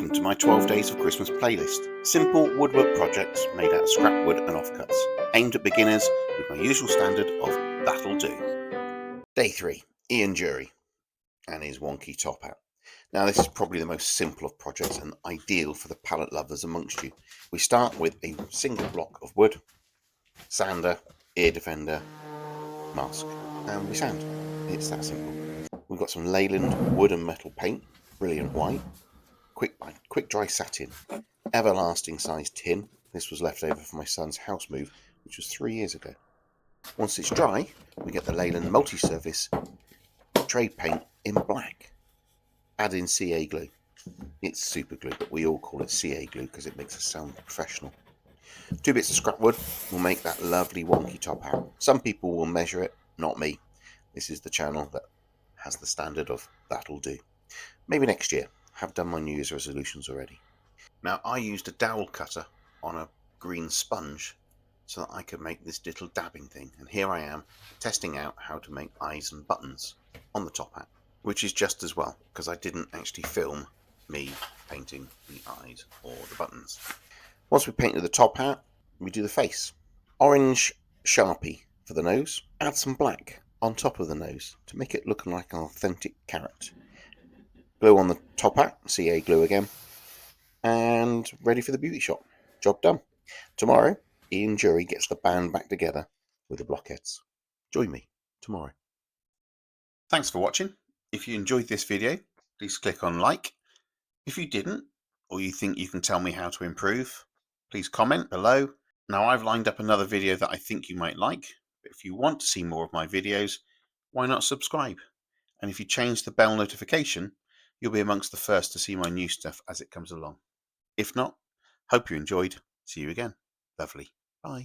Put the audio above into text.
Welcome to my 12 Days of Christmas playlist. Simple woodwork projects made out of scrap wood and offcuts, aimed at beginners with my usual standard of that'll do. Day 3, Ian Dury and his wonky top hat. Now this is probably the most simple of projects and ideal for the pallet lovers amongst you. We start with a single block of wood, sander, ear defender, mask, and we sand. It's that simple. We've got some Leyland wood and metal paint, brilliant white, quick dry satin, everlasting sized tin. This was left over for my son's house move, which was 3 years ago. Once it's dry, we get the Leyland multi-surface trade paint in black. Add in CA glue. It's super glue, but we all call it CA glue because it makes us sound professional. 2 bits of scrap wood will make that lovely wonky top hat. Some people will measure it, not me. This is the channel that has the standard of that'll do. Maybe next year. Have done my New Year's resolutions already. Now I used a dowel cutter on a green sponge so that I could make this little dabbing thing, and here I am testing out how to make eyes and buttons on the top hat, which is just as well because I didn't actually film me painting the eyes or the buttons. Once we painted the top hat, we do the face. Orange Sharpie for the nose, add some black on top of the nose to make it look like an authentic carrot. Glue on the top hat, CA glue again, and ready for the beauty shop. Job done. Tomorrow, Ian Dury gets the band back together with the blockheads. Join me tomorrow. Thanks for watching. If you enjoyed this video, please click on like. If you didn't, or you think you can tell me how to improve, please comment below. Now I've lined up another video that I think you might like, but if you want to see more of my videos, why not subscribe? And if you change the bell notification, you'll be amongst the first to see my new stuff as it comes along. If not, hope you enjoyed. See you again. Lovely. Bye.